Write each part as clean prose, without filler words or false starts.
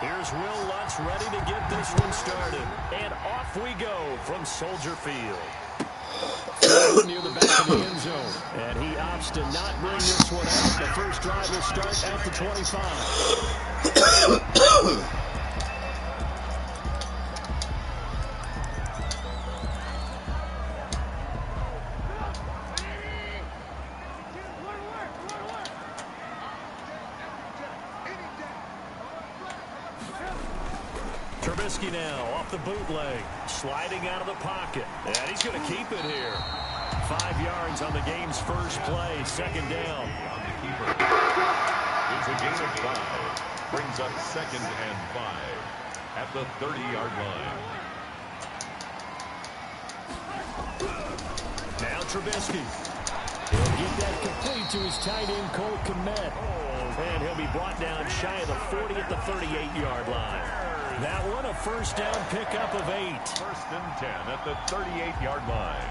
Here's Will Lutz ready to get this one started. And off we go from Soldier Field. Near the back of the end zone. And he opts to not bring this one out. The first drive will start at the 25. Trubisky now off the bootleg, sliding out of the pocket, and he's going to keep it here. 5 yards on the game's first play, second down. It's a gain of 5. Brings up 2nd and 5 at the 30-yard line. Now Trubisky. He'll get that complete to his tight end, Cole Kmet. And he'll be brought down shy of the 40 at the 38-yard line. That one a first down pickup of 8. 1st and 10 at the 38-yard line.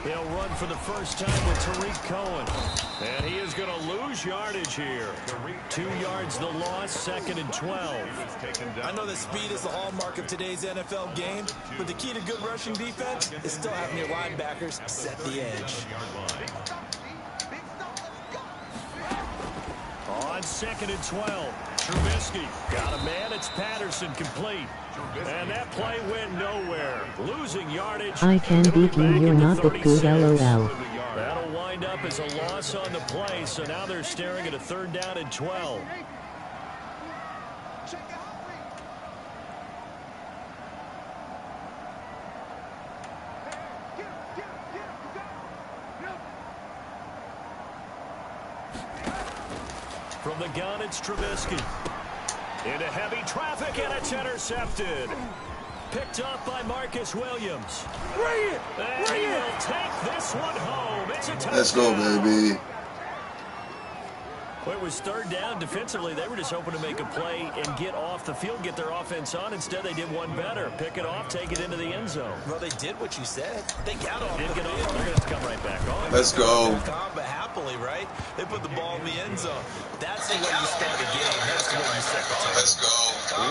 He'll run for the first time with Tariq Cohen. And he is going to lose yardage here. 2 yards the loss, 2nd and 12. I know that speed is the hallmark of today's NFL game, but the key to good rushing defense is still having your linebackers set the edge. On 2nd and 12, Trubisky got a man. It's Patterson complete. And that play went nowhere. Losing yardage. I can beat you, you're not that good, LOL. That'll wind up as a loss on the play, so now they're staring at a 3rd down and 12. From the gun, it's Trubisky. Into heavy traffic, and it's intercepted. Picked off by Marcus Williams. Bring it! And he will take this one home. It's a touchdown. Let's go, baby. Well, it was 3rd down. Defensively, they were just hoping to make a play and get off the field, get their offense on. Instead, they did one better. Pick it off, take it into the end zone. Well, they did what you said. They got off the Get field. off. They're going to have to come right back on. Let's go. But happily, right? They put the ball in the end zone. That's the way you start a game. That's the way you set the tone. Let's go.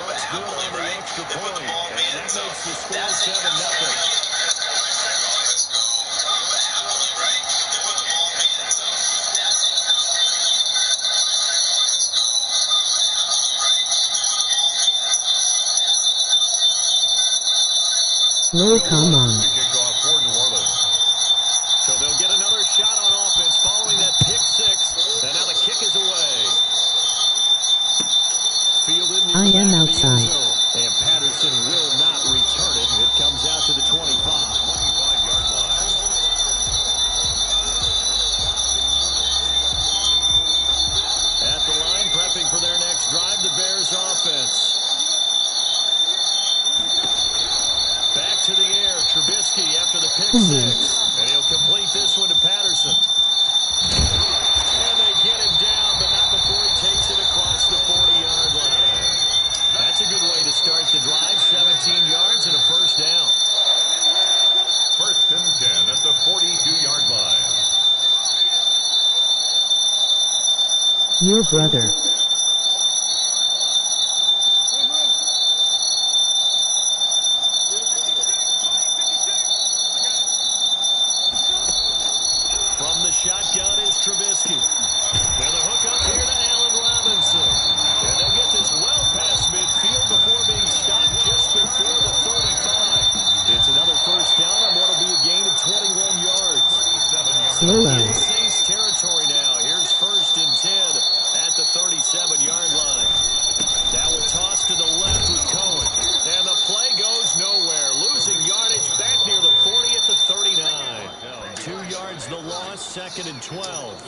Looks good on the extra point. And that makes the score 7-0. Lord, come on. So they'll get another shot on offense following that pick 6. And now the kick is away. Fielded near I the am back of the outside. end zone. And Patterson will not return it. It comes out to the 25. 25-yard line. At the line, prepping for their next drive, the Bears offense. Back to the air, Trubisky after the pick 6. And he'll complete this one to Patterson. And they get him down, but not before he takes it across the 40-yard line. That's a good way to start the drive. 17 yards and a first down. 1st and 10 at the 42-yard line. Your brother. From the shotgun is Trubisky. And the hook up here to Allen Robinson. And they'll get this well past midfield before being stopped just before the 35. It's another first down on what will be a gain of 21 yards. Slow In down. Saints territory now. Here's 1st and 10 at the 37-yard line. Now a toss to the left with Cohen. And the play goes nowhere. Losing yardage back near the 40 at the 39. 2 yards the loss, 2nd and 12.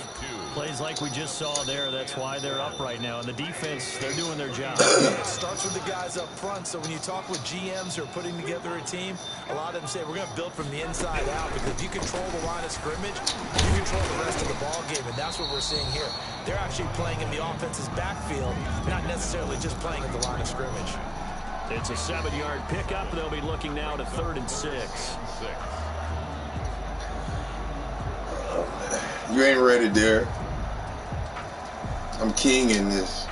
Plays like we just saw there. That's why they're up right now. And the defense, they're doing their job. It starts with the guys up front. So when you talk with GMs who are putting together a team, a lot of them say we're going to build from the inside out, because if you control the line of scrimmage, you control the rest of the ball game, and that's what we're seeing here. They're actually playing in the offense's backfield, not necessarily just playing at the line of scrimmage. It's a 7-yard pickup. They'll be looking now to 3rd and 6. You ain't ready, Derek. I'm king in this.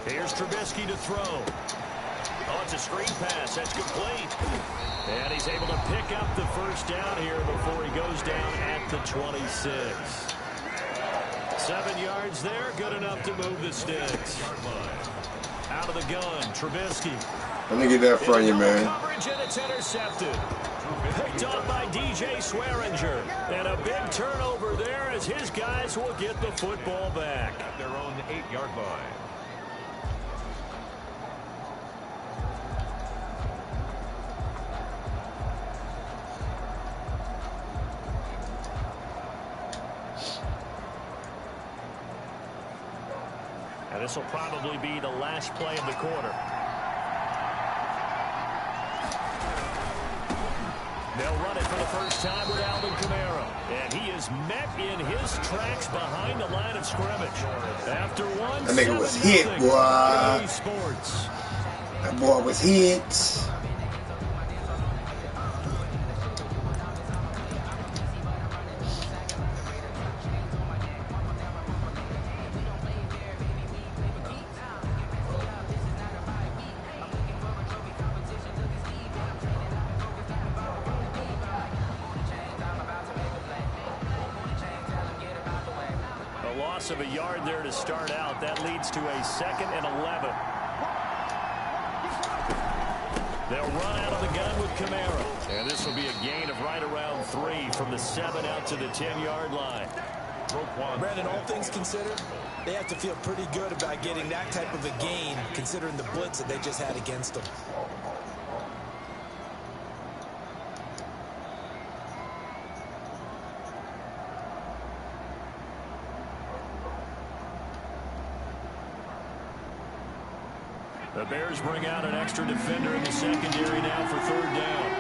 Here's Trubisky to throw. Oh, it's a screen pass. That's complete. And he's able to pick up the first down here before he goes down at the 26. 7 yards there. Good enough to move the sticks. Out of the gun, Trubisky. Let me get that from you, man. Coverage, and it's intercepted. Picked up by DJ Swearinger. And a big turnover there as his guys will get the football back. At their own 8-yard line. And this will probably be the last play of the quarter. They'll run it for the first time with Alvin Kamara. And he is met in his tracks behind the line of scrimmage. After one, that nigga was hit, boy. Sports. That boy was hit. Of a yard there to start out. That leads to a 2nd and 11. They'll run out of the gun with Kamara. And this will be a gain of right around 3 from the 7 out to the 10-yard line. Brandon, all things considered, they have to feel pretty good about getting that type of a gain considering the blitz that they just had against them. The Bears bring out an extra defender in the secondary now for 3rd down.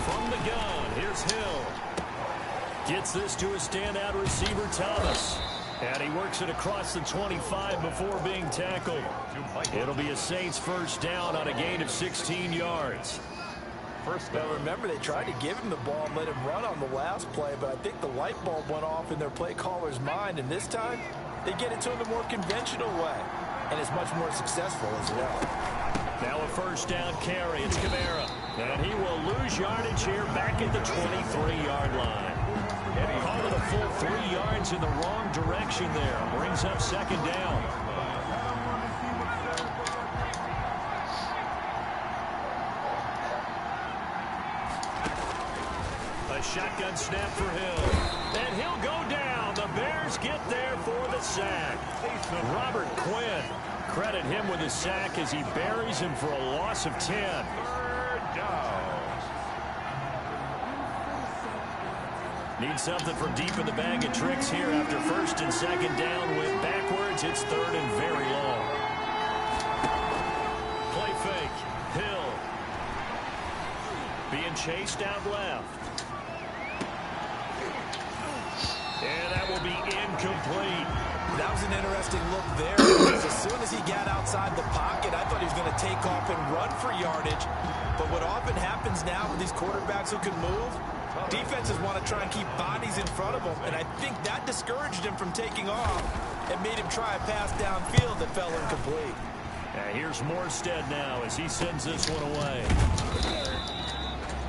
From the gun, here's Hill. Gets this to a standout receiver, Thomas. And he works it across the 25 before being tackled. It'll be a Saints first down on a gain of 16 yards. Now remember, they tried to give him the ball and let him run on the last play, but I think the light bulb went off in their play caller's mind, and this time they get it to him the more conventional way, and it's much more successful as well. Now a first down carry. It's Kamara. And he will lose yardage here back at the 23-yard line. And he called it a full 3 yards in the wrong direction there. Brings up 2nd down. A shotgun snap for Hill. And he'll go down. The Bears get there for the sack. Robert Quinn. Credit him with a sack as he buries him for a loss of 10. 3rd down. Need something from deep in the bag of tricks here after 1st and 2nd down. Went backwards. It's 3rd and very long. Play fake. Hill. Being chased out left. And that will be incomplete. That was an interesting look there, because as soon as he got outside the pocket, I thought he was going to take off and run for yardage. But what often happens now with these quarterbacks who can move, defenses want to try and keep bodies in front of them, and I think that discouraged him from taking off and made him try a pass downfield that fell incomplete. Here's Morstead now as he sends this one away.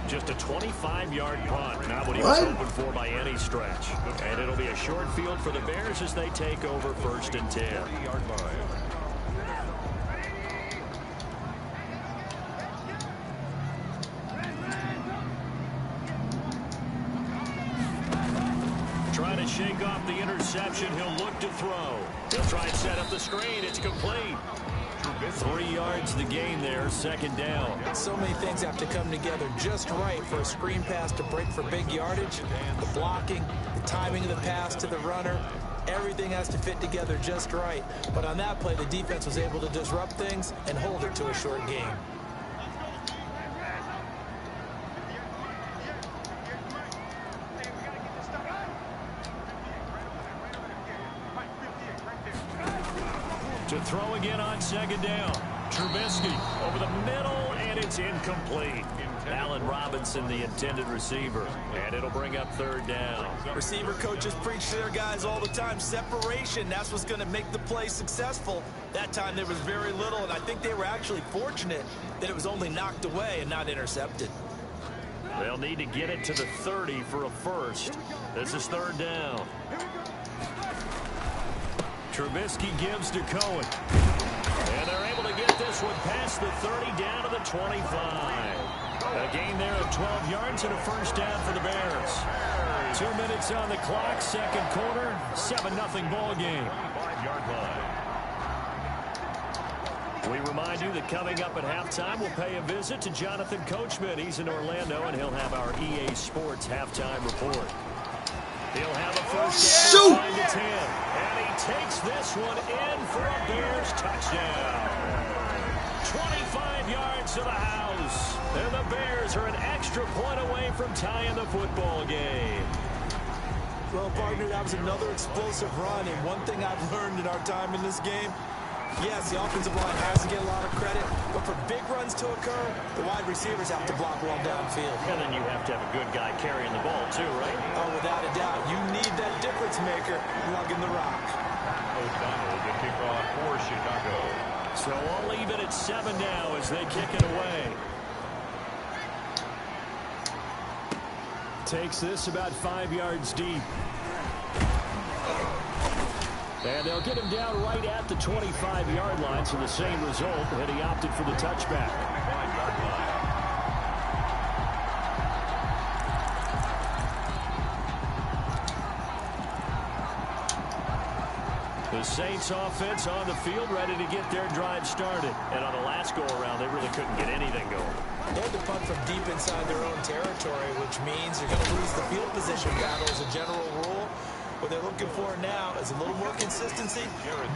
Just a 25-yard punt, not what he was hoping for by any stretch. And it'll be a short field for the Bears as they take over 1st and 10. 30-yard line. Trying to shake off the interception. He'll look to throw. He'll try and set up the screen. It's complete. 3 yards the gain there, 2nd down. So many things have to come together just right for a screen pass to break for big yardage. The blocking, the timing of the pass to the runner, everything has to fit together just right. But on that play, the defense was able to disrupt things and hold it to a short game. To throw again on second down. Trubisky over the middle, and it's incomplete. Allen Robinson, the intended receiver, and it'll bring up third down. Receiver coaches preach to their guys all the time. Separation, that's what's going to make the play successful. That time there was very little, and I think they were actually fortunate that it was only knocked away and not intercepted. They'll need to get it to the 30 for a first. This is third down. Trubisky gives to Cohen. And they're able to get this one past the 30 down to the 25. A gain there of 12 yards and a first down for the Bears. 2 minutes on the clock, second quarter, 7-0 ball game. 5-yard line. We remind you that coming up at halftime, we'll pay a visit to Jonathan Coachman. He's in Orlando, and he'll have our EA Sports halftime report. He'll have a first down, 9-10, and he takes this one in for a Bears touchdown. 25 yards to the house, and the Bears are an extra point away from tying the football game. Well, partner, that was another explosive run, and one thing I've learned in our time in this game, yes, the offensive line has to get a lot of credit, but for big runs to occur, the wide receivers have to block well downfield. And then you have to have a good guy carrying the ball, too, right? Oh, without a doubt. You need that difference maker lugging the rock. O'Donnell, the kickoff for Chicago. So all even at 7 now as they kick it away. Takes this about 5 yards deep. And they'll get him down right at the 25-yard line, so the same result, and he opted for the touchback. 5-yard line. The Saints offense on the field, ready to get their drive started. And on the last go-around, they really couldn't get anything going. They had to punt from deep inside their own territory, which means you're going to lose the field position battle as a general rule. What they're looking for now is a little more consistency,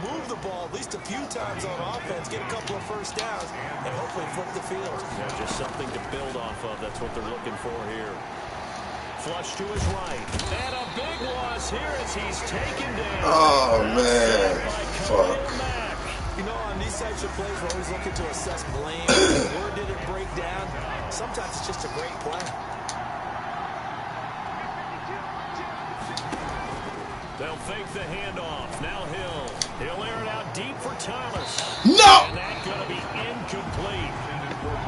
move the ball at least a few times on offense, get a couple of first downs, and hopefully flip the field. Yeah, just something to build off of. That's what they're looking for here. Flush to his right. And a big loss here as he's taken down. Oh, man. Fuck. You know, on these types of plays, we're always looking to assess blame. Where did it break down? Sometimes it's just a great play. They'll fake the handoff. Now Hill. He'll air it out deep for Thomas. No! And that's going to be incomplete.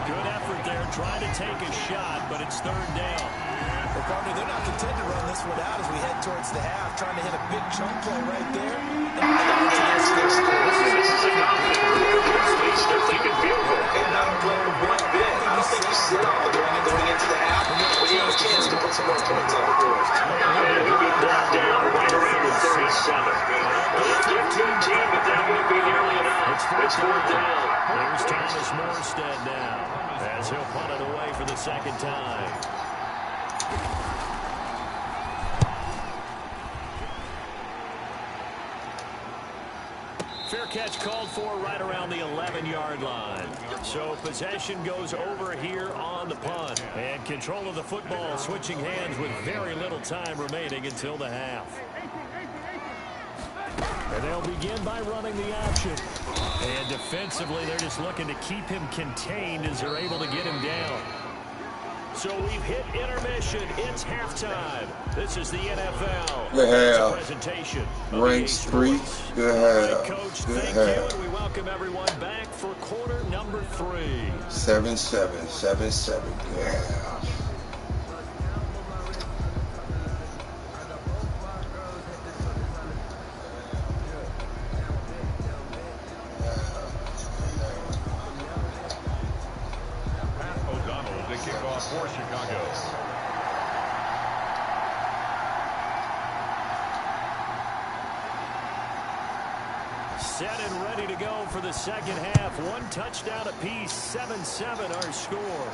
Good effort there, trying to take a shot, but it's third down. Well, partner, they're not content to run this one out as we head towards the half, trying to hit a big chunk play right there. This is a confidence. They're thinking field goal. And not playing one bit. I don't think you sit on the line going into the half when you have a chance to put some more points on the board. It'll be brought down right around the 37. Give to the team, but that won't be nearly enough. It's fourth down. Here's Thomas Morstead now as he'll punt it away for the second time. Fair catch called for right around the 11-yard line. So possession goes over here on the punt. And control of the football switching hands with very little time remaining until the half. And they'll begin by running the option. And defensively, they're just looking to keep him contained as they're able to get him down. So we've hit intermission. It's halftime. This is the NFL. Good half. Presentation. Ranks 3. Good half. Coach, Good thank half. you, and we welcome everyone back for quarter number 3. 7-7. 7-7. Good half. O'Donnell, the kickoff for Chicago. Set and ready to go for the second half. One touchdown apiece, 7-7 our score.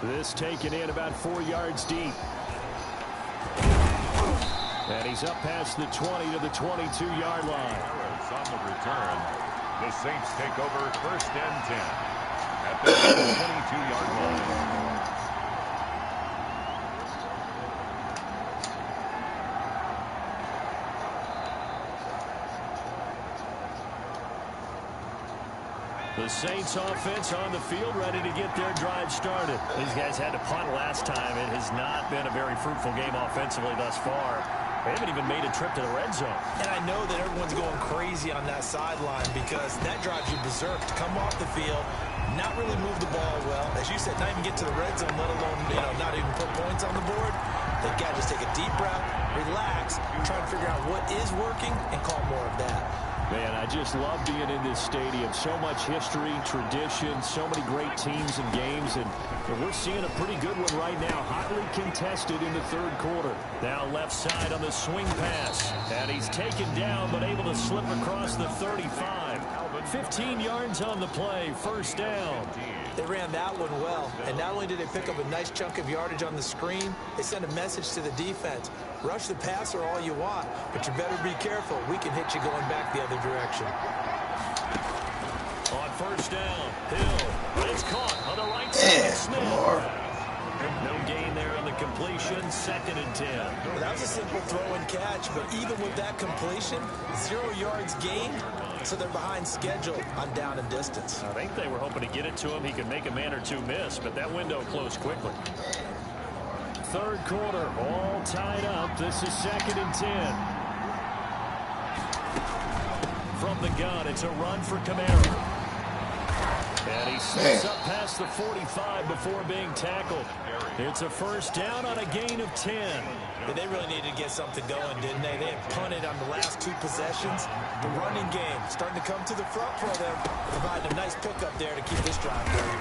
This taken in about 4 yards deep. And he's up past the 20 to the 22-yard line. On the return, the Saints take over first and 10 at the 22-yard line. The Saints offense on the field, ready to get their drive started. These guys had to punt last time. It has not been a very fruitful game offensively thus far. They haven't even made a trip to the red zone. And I know that everyone's going crazy on that sideline because that drives you berserk to come off the field, not really move the ball well. As you said, not even get to the red zone, let alone, not even put points on the board. They got to just take a deep breath, relax, try to figure out what is working, and call more of that. Man, I just love being in this stadium. So much history, tradition, so many great teams and games, and we're seeing a pretty good one right now. Hotly contested in the third quarter. Now left side on the swing pass, and he's taken down but able to slip across the 35. 15 yards on the play, first down. They ran that one well, and not only did they pick up a nice chunk of yardage on the screen, they sent a message to the defense. Rush the passer all you want, but you better be careful. We can hit you going back the other direction. On first down, Hill. But it's caught on the right side. Smith. No gain there on the completion. 2nd and 10. Well, that was a simple throw and catch, but even with that completion, 0 yards gained, so they're behind schedule on down and distance. I think they were hoping to get it to him. He could make a man or two miss, but that window closed quickly. Third quarter, all tied up. This is 2nd and 10. From the gun, it's a run for Kamara. And he slips up past the 45 before being tackled. It's a first down on a gain of 10. But they really needed to get something going, didn't they? They had punted on the last 2 possessions. The running game starting to come to the front for them, providing a nice pickup there to keep this drive going.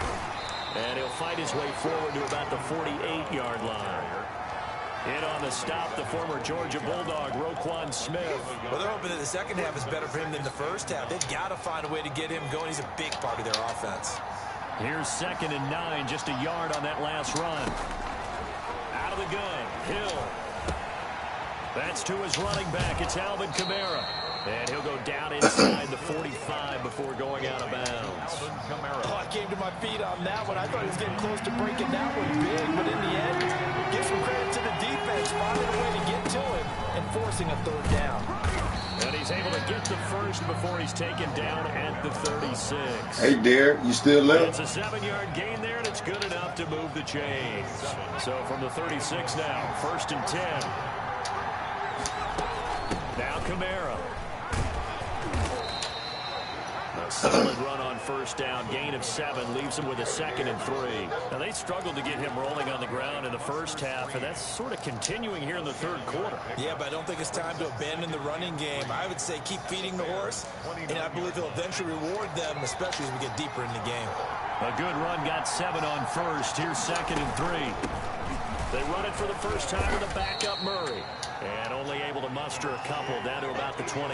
And he'll fight his way forward to about the 48-yard line. In on the stop, the former Georgia Bulldog, Roquan Smith. Well, they're hoping that the second half is better for him than the first half. They've got to find a way to get him going. He's a big part of their offense. Here's 2nd and 9, just a yard on that last run. Out of the gun, Hill. That's to his running back. It's Alvin Kamara. And he'll go down inside the 45 before going out of bounds. Oh, I came to my feet on that one. I thought he was getting close to breaking that one big, but in the end, give some credit to the defense, finding a way to get to him and forcing a third down. And he's able to get the first before he's taken down at the 36. Hey, Derek, you still there? It's a 7-yard gain there, and it's good enough to move the chains. So from the 36 now, 1st and 10. Now Kamara. A solid run on first down, gain of 7, leaves him with a 2nd and 3. Now, they struggled to get him rolling on the ground in the first half, and that's sort of continuing here in the third quarter. Yeah, but I don't think it's time to abandon the running game. I would say keep feeding the horse, and I believe he'll eventually reward them, especially as we get deeper in the game. A good run, got 7 on first. Here's 2nd and 3. They run it for the first time with a backup Murray, and only able to muster a couple down to about the 20.